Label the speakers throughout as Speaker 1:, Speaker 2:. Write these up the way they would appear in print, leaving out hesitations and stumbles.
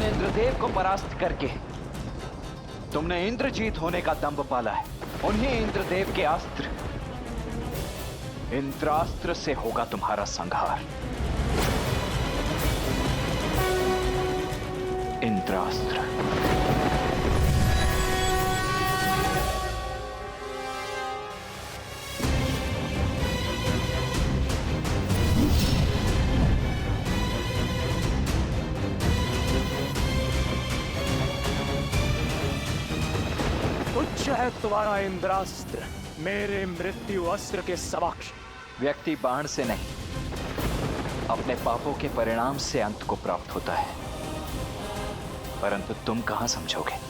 Speaker 1: इंद्रदेव को परास्त करके तुमने इंद्रजीत होने का दंभ पाला है। उन्हीं इंद्रदेव के अस्त्र इंद्रास्त्र से होगा तुम्हारा संहार। इंद्रास्त्र।
Speaker 2: तुच्छ है तुम्हारा इंद्रास्त्र मेरे मृत्यु अस्त्र के समक्ष।
Speaker 1: व्यक्ति बाण से नहीं, अपने पापों के परिणाम से अंत को प्राप्त होता है, परंतु तुम कहां समझोगे?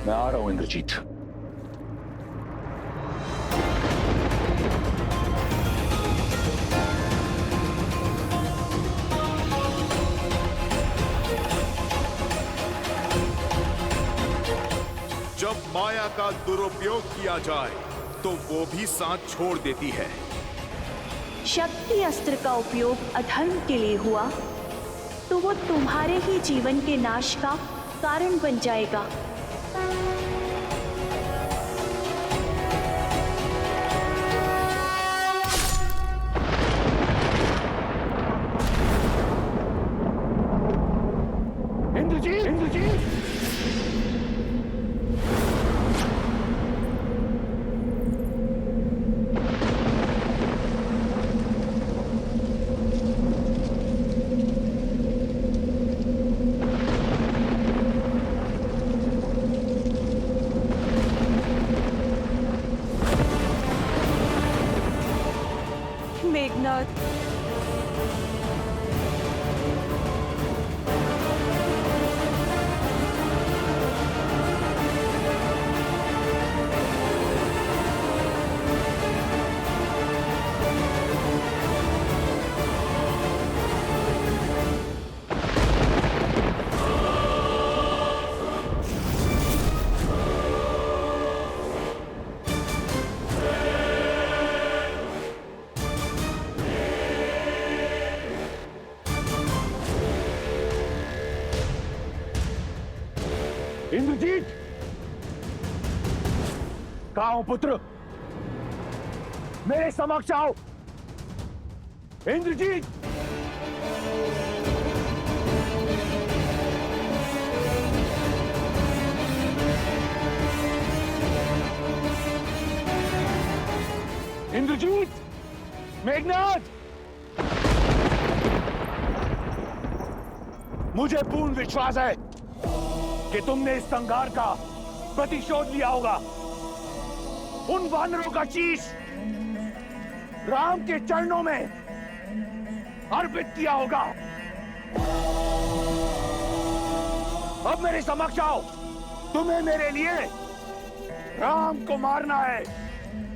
Speaker 3: मैं आ रहा हूं इंद्रजीत।
Speaker 4: जब माया का दुरुपयोग किया जाए तो वो भी साथ छोड़ देती है।
Speaker 5: शक्ति अस्त्र का उपयोग अधर्म के लिए हुआ तो वो तुम्हारे ही जीवन के नाश का कारण बन जाएगा।
Speaker 2: इंद्रजीत, इंद्रजीत!
Speaker 5: मेघनाद,
Speaker 2: इंद्रजीत! कहाँ हो पुत्र? मेरे समक्ष आओ। इंद्रजीत! इंद्रजीत! मेघनाद! मुझे पूर्ण विश्वास है कि तुमने इस संघार का प्रतिशोध लिया होगा। उन वानरों का शीश राम के चरणों में अर्पित किया होगा। अब मेरे समक्ष आओ। तुम्हें मेरे लिए राम को मारना है।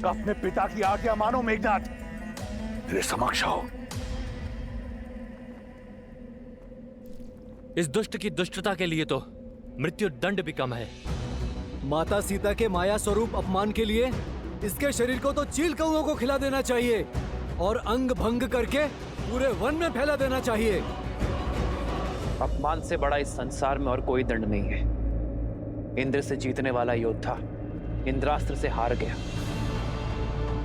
Speaker 2: अपने पिता की आज्ञा मानो मेघनाद। मेरे समक्ष आओ।
Speaker 6: इस दुष्ट की दुष्टता के लिए तो मृत्यु दंड भी कम है।
Speaker 7: माता सीता के माया स्वरूप अपमान के लिए इसके शरीर को तो चील कौओं को खिला देना चाहिए और अंग भंग करके पूरे वन में फैला देना चाहिए।
Speaker 8: अपमान से बड़ा इस संसार में और कोई दंड नहीं है। इंद्र से जीतने वाला योद्धा इंद्रास्त्र से हार गया।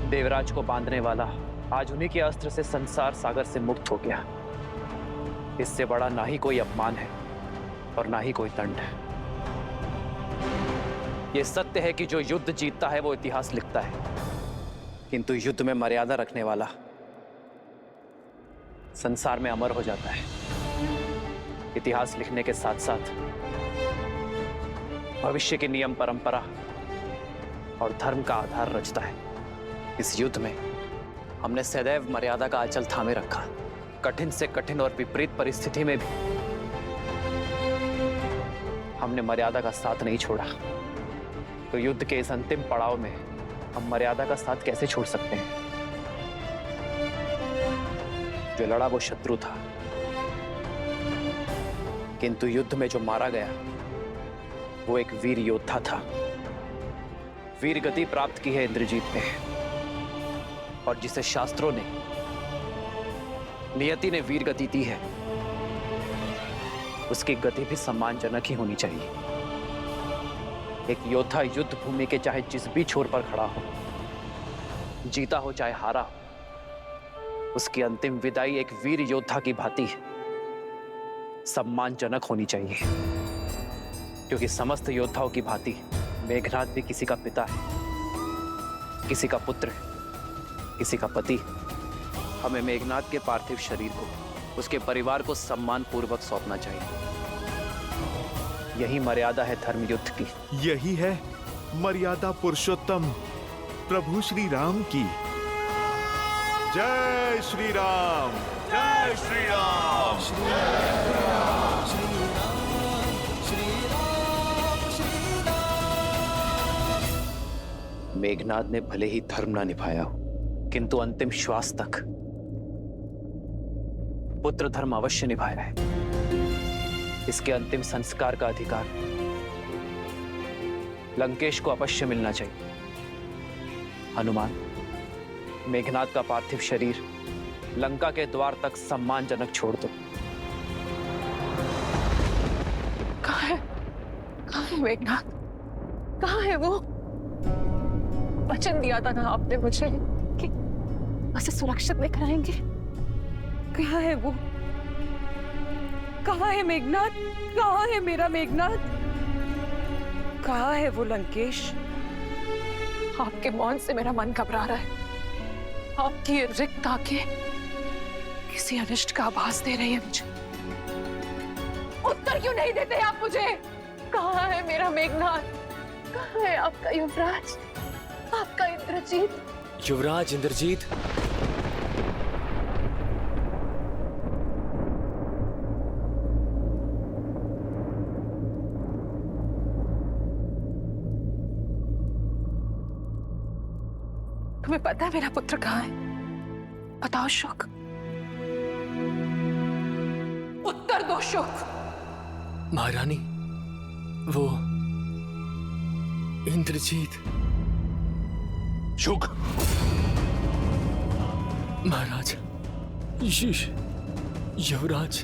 Speaker 8: देवराज को बांधने वाला आज उन्हीं के अस्त्र से संसार सागर से मुक्त हो गया। इससे बड़ा ना ही कोई अपमान है और ना ही कोई दंड है। यह सत्य है कि जो युद्ध जीतता है वो इतिहास लिखता है, किंतु युद्ध में मर्यादा रखने वाला संसार में अमर हो जाता है। इतिहास लिखने के साथ साथ भविष्य के नियम, परंपरा और धर्म का आधार रचता है। इस युद्ध में हमने सदैव मर्यादा का आंचल थामे रखा। कठिन से कठिन और विपरीत परिस्थिति में भी हमने मर्यादा का साथ नहीं छोड़ा। तो युद्ध के इस अंतिम पड़ाव में हम मर्यादा का साथ कैसे छोड़ सकते हैं? जो लड़ा वो शत्रु था, किंतु युद्ध में जो मारा गया वो एक वीर योद्धा था। वीर गति प्राप्त की है इंद्रजीत ने, और जिसे शास्त्रों ने, नियति ने वीर गति दी है, उसकी गति भी सम्मानजनक ही होनी चाहिए। एक योद्धा युद्ध भूमि के चाहे जिस भी छोर पर खड़ा हो, जीता हो चाहे हारा हो, उसकी अंतिम विदाई एक वीर योद्धा की भांति सम्मानजनक होनी चाहिए। क्योंकि समस्त योद्धाओं की भांति मेघनाद भी किसी का पिता है, किसी का पुत्र है, किसी का पति। हमें मेघनाद के पार्थिव शरीर को उसके परिवार को सम्मान पूर्वक सौंपना चाहिए। यही मर्यादा है धर्म युद्ध की।
Speaker 4: यही है मर्यादा पुरुषोत्तम प्रभु श्री राम की। जय श्री राम, जय श्री राम।
Speaker 8: मेघनाद ने भले ही धर्म ना निभाया हो, किंतु अंतिम श्वास तक पुत्र धर्म अवश्य निभाया है। इसके अंतिम संस्कार का अधिकार लंकेश को अवश्य मिलना चाहिए। हनुमान, मेघनाद का पार्थिव शरीर लंका के द्वार तक सम्मानजनक छोड़ दो।
Speaker 9: कहाँ है मेघनाद? कहाँ है वो? वचन दिया था ना आपने मुझे कि उसे सुरक्षित लेकर आएंगे। कहाँ है वो? कहाँ है मेघनाद? कहाँ है मेरा मेघनाद? कहाँ है वो लंकेश? आपके मौन से मेरा मन घबरा रहा है। आपकी ये रिक्त आंखें किसी अनिष्ट का आभास दे रही है मुझे। उत्तर क्यों नहीं देते आप मुझे? कहाँ है मेरा मेघनाद? कहाँ है आपका युवराज, आपका इंद्रजीत?
Speaker 6: युवराज इंद्रजीत,
Speaker 9: तुम्हें पता है मेरा पुत्र कहाँ है? बताओ शुक, उत्तर दो शुक।
Speaker 6: महारानी, वो इंद्रजीत।
Speaker 2: शुक,
Speaker 6: महाराज, युवराज,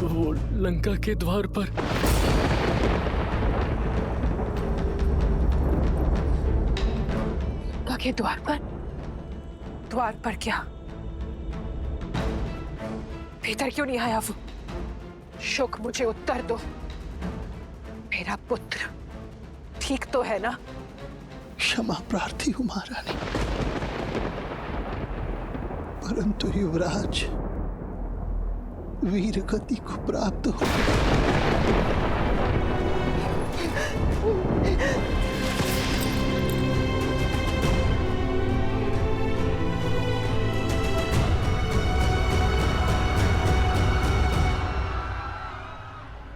Speaker 6: वो लंका के द्वार पर।
Speaker 9: लंका के द्वार पर? द्वार पर क्या? भीतर क्यों नहीं आया वो? शुक, मुझे उत्तर दो। मेरा पुत्र ठीक तो है ना?
Speaker 10: क्षमा प्रार्थी हूं महारानी, परंतु युवराज वीर गति को प्राप्त हो।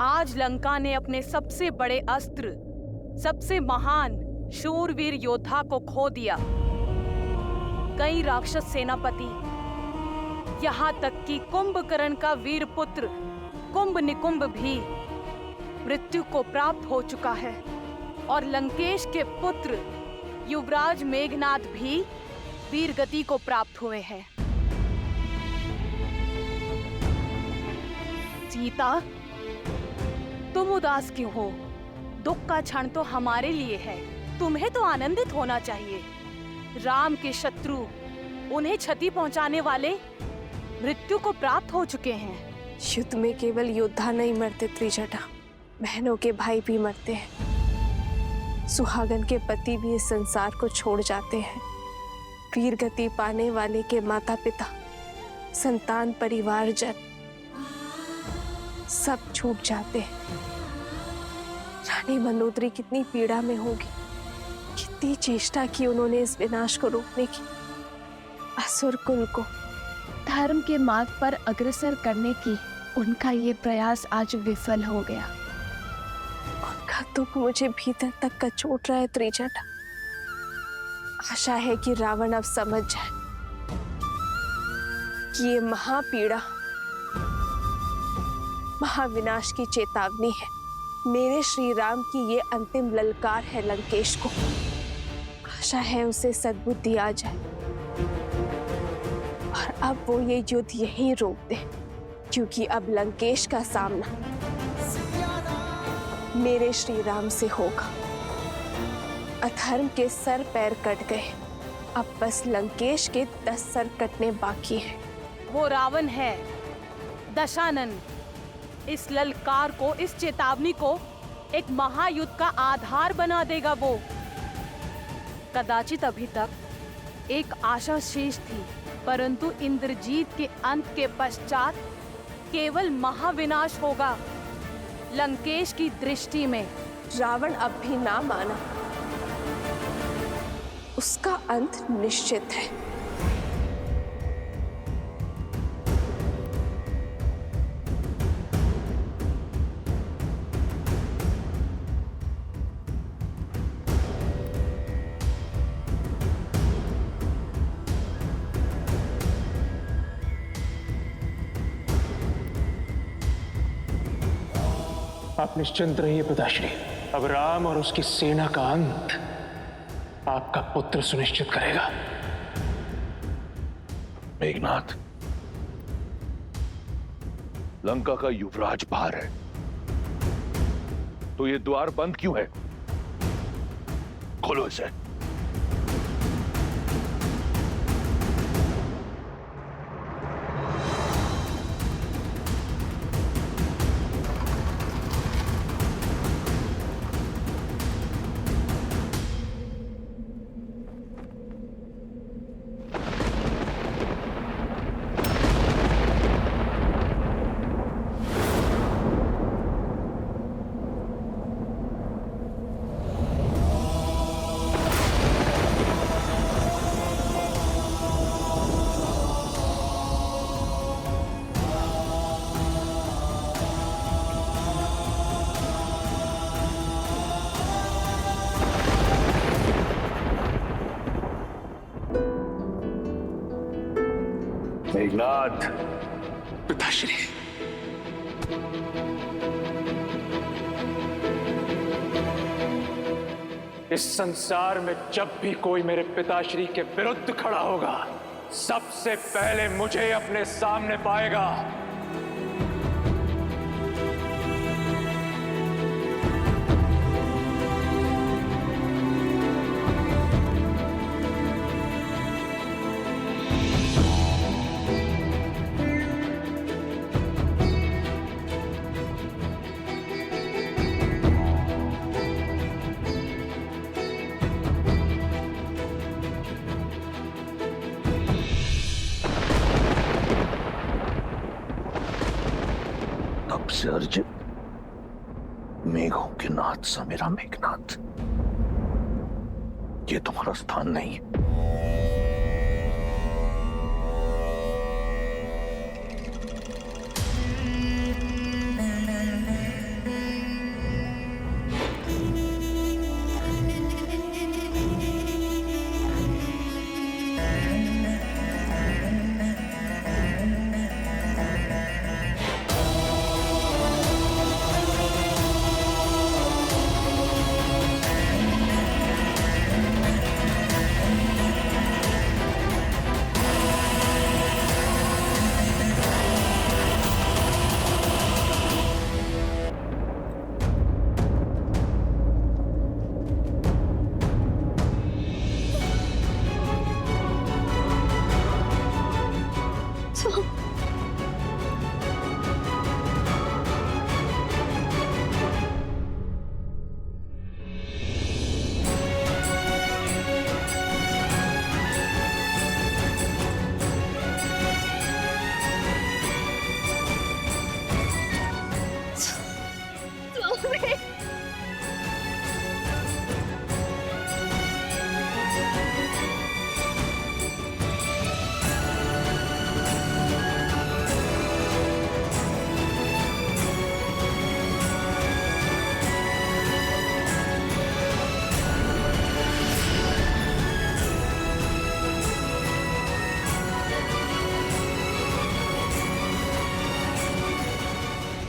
Speaker 5: आज लंका ने अपने सबसे बड़े अस्त्र, सबसे महान शूरवीर योद्धा को खो दिया। कई राक्षस सेनापति, यहाँ तक कि कुंभकर्ण का वीर पुत्र कुंभ निकुंभ भी मृत्यु को प्राप्त हो चुका है, और लंकेश के पुत्र युवराज मेघनाद भी वीर गति को प्राप्त हुए हैं। सीता, तुम उदास क्यों हो? दुख का क्षण तो हमारे लिए है, तुम्हें तो आनंदित होना चाहिए। राम के शत्रु, उन्हें क्षति पहुंचाने वाले मृत्यु को प्राप्त हो चुके हैं।
Speaker 9: युद्ध में केवल योद्धा नहीं मरते त्रिजटा, बहनों के भाई भी मरते हैं। सुहागन के पति भी इस संसार को छोड़ जाते हैं। वीर गति पाने वाले के माता पिता, संतान, परिवार जन सब छूट जाते हैं। रानी मंदोदरी कितनी पीड़ा में होगी, कितनी चेष्टा की उन्होंने इस विनाश को रोकने की। असुर कुल को
Speaker 11: धर्म के मार्ग पर अग्रसर करने की उनका ये प्रयास आज विफल हो गया।
Speaker 9: उनका दुख मुझे भीतर तक कचोट रहा है त्रिजट। आशा है कि रावण अब समझ जाए कि ये महापीड़ा महाविनाश की चेतावनी है। मेरे श्री राम की ये अंतिम ललकार है लंकेश को। आशा है उसे सद्बुद्धि आ जाए और अब वो ये युद्ध यहीं रोक दे, क्योंकि अब लंकेश का सामना मेरे श्री राम से होगा। अधर्म के सर पैर कट गए, अब बस लंकेश के 10 सर कटने बाकी हैं।
Speaker 5: वो रावण है दशानन। इस ललकार को, इस चेतावनी को एक महायुद्ध का आधार बना देगा वो। कदाचित अभी तक एक आशा शेष थी, परंतु इंद्रजीत के अंत के पश्चात केवल महाविनाश होगा। लंकेश की दृष्टि में
Speaker 9: रावण अब भी ना माना, उसका अंत निश्चित है।
Speaker 12: आप निश्चिंत रहिए पिताश्री, अब राम और उसकी सेना का अंत आपका पुत्र सुनिश्चित करेगा।
Speaker 3: मेघनाथ, लंका का युवराज बाहर है, तो ये द्वार बंद क्यों है? खोलो इसे। मेघनाथ,
Speaker 12: पिताश्री, इस संसार में जब भी कोई मेरे पिताश्री के विरुद्ध खड़ा होगा, सबसे पहले मुझे अपने सामने पाएगा।
Speaker 3: से अर्जुन, मेघों के नाथ सा मेरा मेघनाथ, ये तुम्हारा स्थान नहीं है।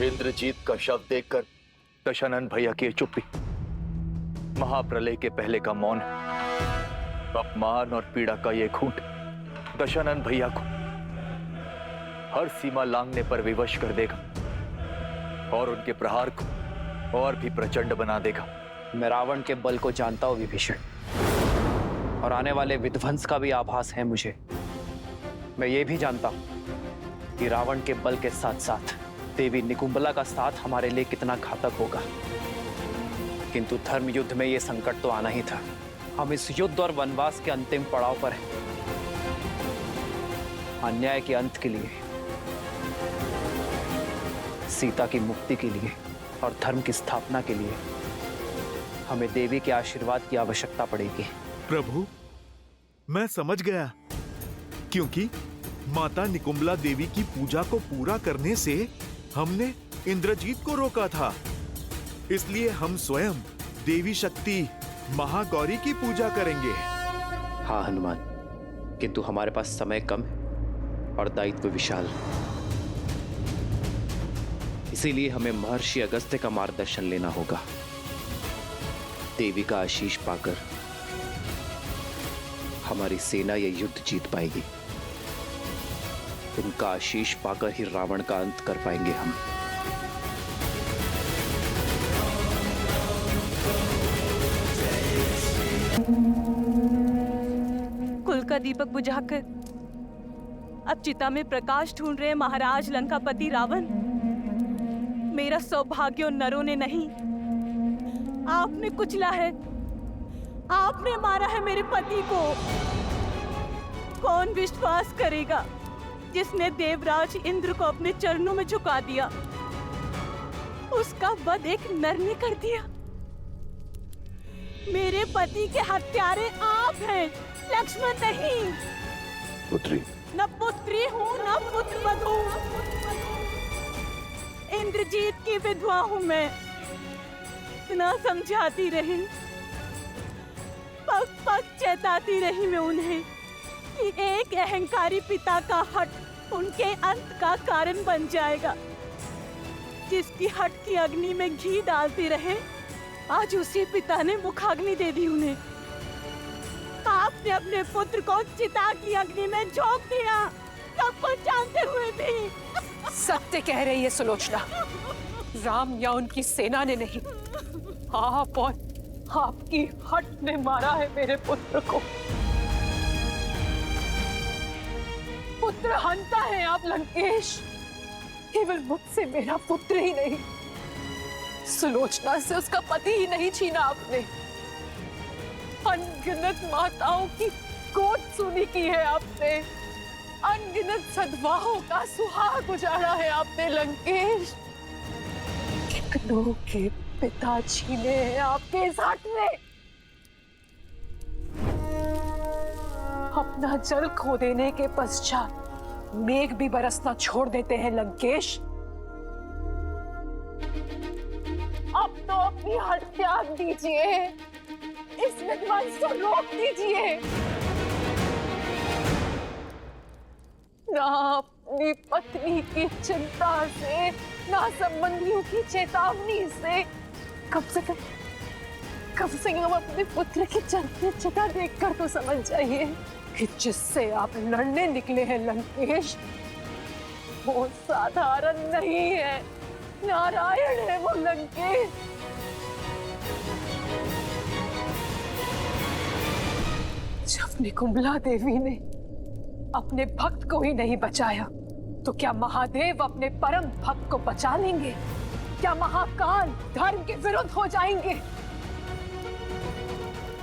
Speaker 3: इंद्रजीत का शव देखकर दशानन भैया की चुप्पी, महाप्रलय के पहले का मौन, अपमान और पीड़ा का ये घूंट दशानन भैया को हर सीमा लांघने पर विवश कर देगा और उनके प्रहार को और भी प्रचंड बना देगा।
Speaker 8: मैं रावण के बल को जानता हूं विभीषण, और आने वाले विध्वंस का भी आभास है मुझे। मैं ये भी जानता हूं कि रावण के बल के साथ साथ देवी निकुंबला का साथ हमारे लिए कितना घातक होगा। किंतु धर्म युद्ध में यह संकट तो आना ही था। हम इस युद्ध और वनवास के अंतिम पड़ाव पर हैं। अन्याय के अंत के लिए, सीता की मुक्ति के लिए और धर्म की स्थापना के लिए हमें देवी के आशीर्वाद की आवश्यकता पड़ेगी।
Speaker 4: प्रभु, मैं समझ गया, क्योंकि माता निकुंबला देवी की पूजा को पूरा करने से हमने इंद्रजीत को रोका था। इसलिए हम स्वयं देवी शक्ति महागौरी की पूजा करेंगे।
Speaker 8: हाँ हनुमान, किंतु हमारे पास समय कम है और दायित्व विशाल। इसीलिए हमें महर्षि अगस्त्य का मार्गदर्शन लेना होगा। देवी का आशीष पाकर हमारी सेना यह युद्ध जीत पाएगी। उनका आशीष पाकर ही रावण का अंत कर पाएंगे हम।
Speaker 5: कुल का दीपक बुझाकर अब चिता में प्रकाश ढूंढ रहे महाराज लंकापति रावण। मेरा सौभाग्य उन नरों ने नहीं, आपने कुचला है, आपने मारा है मेरे पति को। कौन विश्वास करेगा जिसने देवराज इंद्र को अपने चरणों में झुका दिया? उसका वध एक नर ने कर दिया। मेरे पति के हत्यारे आप हैं, लक्ष्मण नहीं।
Speaker 3: पुत्री,
Speaker 5: न पुत्री हूँ न पुत्र वधू। इंद्रजीत की विधवा हूँ मैं। इतना समझाती रही, पग पग चेताती रही मैं उन्हें कि एक अहंकारी पिता का हट उनके अंत का कारण बन जाएगा। जिसकी हट की अग्नि में घी डालती रहे, आज उसी पिता ने मुखाग्नि दे दी उन्हें। आपने अपने पुत्र को चिता की अग्नि में झोंक दिया, सब कुछ जानते हुए भी।
Speaker 9: सत्य कह रही है सुलोचना। राम या उनकी सेना ने नहीं, आप और आपकी हट ने मारा है मेरे पुत्र को। पुत्र हंता है आप लंकेश। केवल मुझसे मेरा पुत्र ही नहीं, सुलोचना से उसका पति ही नहीं छीना आपने। अनगिनत माताओं की गोद सूनी की है आपने। अनगिनत सद्भावों का सुहाग उजाड़ा है आपने लंकेश। कितनों के पिता छीने हैं आपके इस हट ने। अपना जल खो देने के पश्चात मेघ भी बरसना छोड़ देते हैं लंकेश। अब तो अपनी हट त्याग दीजिए, इस विध्वंस को रोक दीजिए। ना अपनी पत्नी की चिंता से, ना संबंधियों की चेतावनी से, कम से कम अपने पुत्र की चलती चिता देखकर तो समझ जाइए कि जिससे आप लड़ने निकले हैं लंकेश, वो साधारण नहीं है, नारायण है वो लंकेश। जब निकुंबला देवी ने अपने भक्त को ही नहीं बचाया, तो क्या महादेव अपने परम भक्त को बचा लेंगे? क्या महाकाल धर्म के विरुद्ध हो जाएंगे?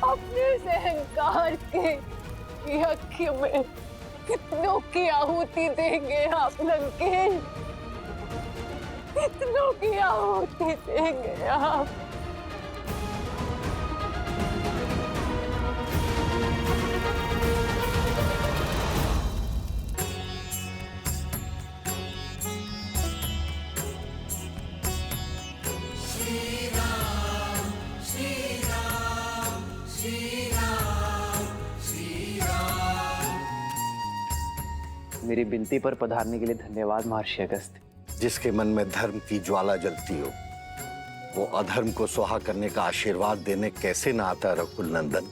Speaker 9: अपने अहंकार के यज्ञ में कितनों की आहुति देंगे आप लंकेश? कितनों की आहुति देंगे आप?
Speaker 8: मेरी विनती पर पधारने के लिए धन्यवाद महर्षि अगस्त्य।
Speaker 13: जिसके मन में धर्म की ज्वाला जलती हो, वो अधर्म को सुहा करने का आशीर्वाद देने कैसे ना आता रघुकुल नंदन?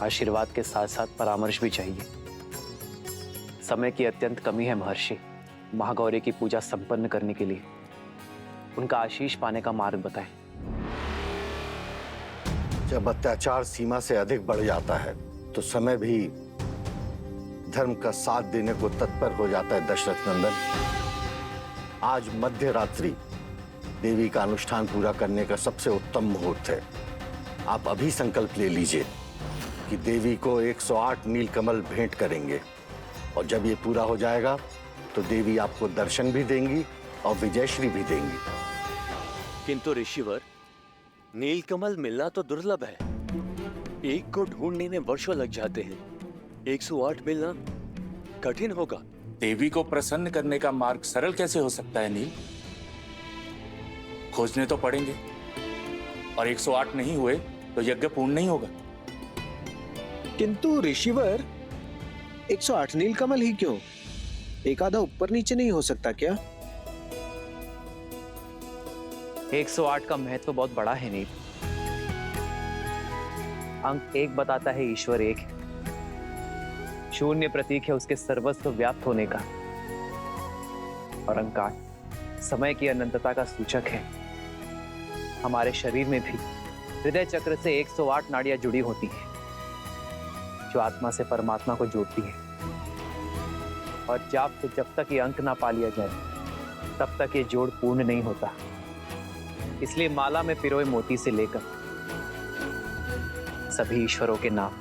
Speaker 8: आशीर्वाद के साथ साथ परामर्श भी चाहिए। समय की अत्यंत कमी है महर्षि। महागौरी की पूजा संपन्न करने के लिए उनका आशीष पाने का मार्ग बताएं।
Speaker 13: जब अत्याचार सीमा से अधिक बढ़ जाता है तो समय भी धर्म का साथ देने को तत्पर हो जाता है दशरथ नंदन। आज मध्य रात्रि देवी का अनुष्ठान पूरा करने का सबसे उत्तम मुहूर्त है। आप अभी संकल्प ले लीजिए कि देवी को 108 नीलकमल भेंट करेंगे, और जब ये पूरा हो जाएगा तो देवी आपको दर्शन भी देंगी और विजयश्री भी देंगी।
Speaker 14: किंतु ऋषिवर, नीलकमल मिलना तो दुर्लभ है। एक को ढूंढने में वर्षों लग जाते हैं। 108 मिलना कठिन होगा।
Speaker 15: देवी को प्रसन्न करने का मार्ग सरल कैसे हो सकता है नील? खोजने तो पड़ेंगे, और 108 नहीं हुए तो यज्ञ पूर्ण नहीं होगा।
Speaker 16: किंतु ऋषिवर, 108 नीलकमल ही क्यों? एक आधा ऊपर नीचे नहीं हो सकता क्या?
Speaker 8: 108 का महत्व बहुत बड़ा है नील। अंक 1 बताता है ईश्वर एक है। शून्य प्रतीक है उसके सर्वस्व व्याप्त होने का, और अंक 8 समय की अनंतता का सूचक है। हमारे शरीर में भी हृदय चक्र से 108 नाड़ियां जुड़ी होती हैं, जो आत्मा से परमात्मा को जोड़ती है। और जाप से जब तक ये अंक ना पा लिया जाए, तब तक ये जोड़ पूर्ण नहीं होता। इसलिए माला में पिरोए मोती से लेकर सभी ईश्वरों के नाम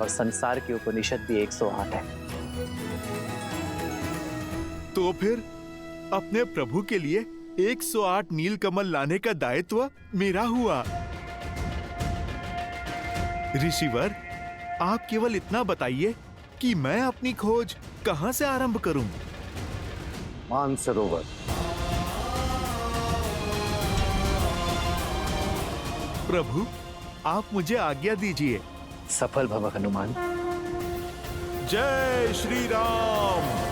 Speaker 8: और संसार की उपनिषद भी 108 है।
Speaker 4: तो फिर अपने प्रभु के लिए 108 नीलकमल लाने का दायित्व मेरा हुआ। ऋषिवर, आप केवल इतना बताइए कि मैं अपनी खोज कहां से आरंभ करूं?
Speaker 13: मानसरोवर।
Speaker 4: प्रभु, आप मुझे आज्ञा दीजिए।
Speaker 8: सफल भव हनुमान।
Speaker 4: जय श्री राम।